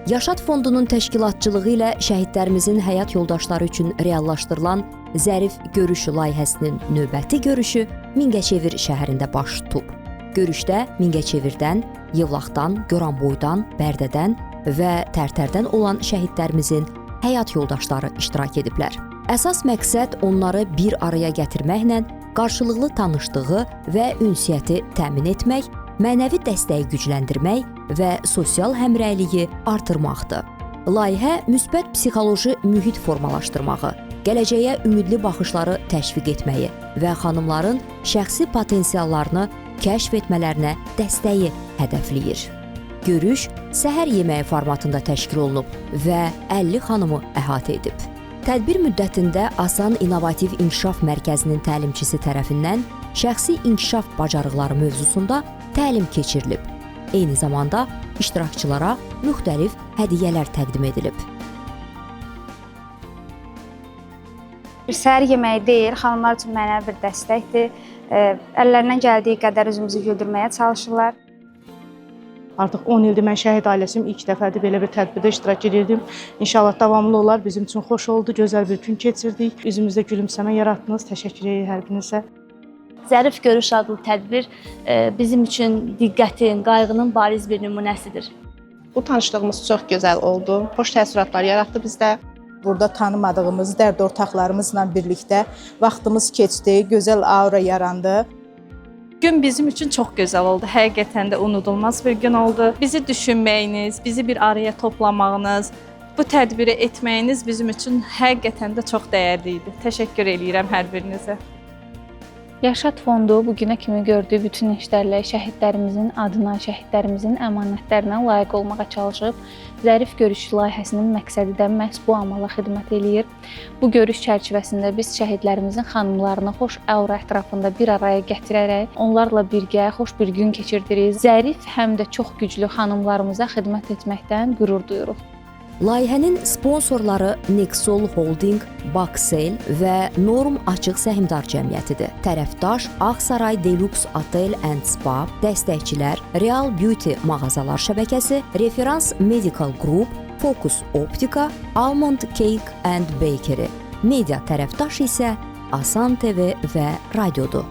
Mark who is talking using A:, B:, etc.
A: Yaşad Fondunun təşkilatçılığı ilə şəhidlərimizin həyat yoldaşları üçün reallaşdırılan Zərif Görüş layihəsinin növbəti görüşü Mingəçevir şəhərində baş tutub. Görüşdə Mingəçevirdən, Yevlaxdan, Goranboydan, Bərdədən və Tərtərdən olan şəhidlərimizin həyat yoldaşları iştirak ediblər. Əsas məqsəd onları bir araya gətirməklə qarşılıqlı tanışlığı və ünsiyyəti təmin etmək, mənəvi dəstəyi gücləndirmək və sosial həmrəyliyi artırmaqdır. Layihə müsbət psixoloji mühit formalaşdırmağı, gələcəyə ümidli baxışları təşviq etməyi və xanımların şəxsi potensiallarını kəşf etmələrinə dəstəyi hədəfləyir. Görüş səhər yeməyi formatında təşkil olunub və 50 xanımı əhatə edib. Tədbir müddətində Asan İnnovativ İnkişaf Mərkəzinin təlimçisi tərəfindən şəxsi inkişaf bacarıqları mövzusunda təlim keçirilib. Eyni zamanda iştirakçılara müxtəlif hədiyyələr təqdim edilib.
B: Səhər yeməyi deyil, xanımlar üçün mənəvi bir dəstəkdir. Əllərindən gəldiyi qədər üzümüzü güldürməyə çalışırlar.
C: Artıq 10 ildir mən şəhid ailəsinin ilk dəfədir belə bir tədbirdə iştirak edirdim. İnşallah davamlı olar, bizim üçün xoş oldu, gözəl bir gün keçirdik. Üzümüzdə gülümsəmə yaratdınız, təşəkkür edirəm hər birinizə.
D: Zərif Görüş adlı tədbir bizim üçün diqqətin, qayğının bariz bir nümunəsidir.
E: Bu tanışlığımız çox gözəl oldu, xoş təəssüratlar yaratdı bizdə.
F: Burada tanımadığımız dərd ortaqlarımızla birlikdə vaxtımız keçdi, gözəl aura yarandı.
G: Gün bizim üçün çox gözəl oldu. Həqiqətən də unudulmaz bir gün oldu. Bizi düşünməyiniz, bizi bir araya toplamağınız, bu tədbiri etməyiniz bizim üçün həqiqətən də çox dəyərli idi. Təşəkkür edirəm hər birinizə.
H: Yaşad Fondu bugünə kimi gördüyü bütün işlərlə şəhidlərimizin adına, şəhidlərimizin əmanətlərinə layiq olmağa çalışıb. Zərif Görüş layihəsinin məqsədi də məhz bu amala xidmət eləyir. Bu görüş çərçivəsində biz şəhidlərimizin xanımlarını xoş aura ətrafında bir araya gətirərək onlarla birgə xoş bir gün keçirdirik. Zərif həm də çox güclü xanımlarımıza xidmət etməkdən qürur duyuruq.
A: Layihənin sponsorları Nexol Holding, Baksel və Norm Açıq Səhmdar Cəmiyyətidir. Tərəfdaş Ağsaray Deluxe Hotel and Spa, dəstəkçilər Real Beauty mağazalar şəbəkəsi, Referans Medical Group, Focus Optika, Almond Cake and Bakery. Media tərəfdaş isə Asan TV və Radiodur.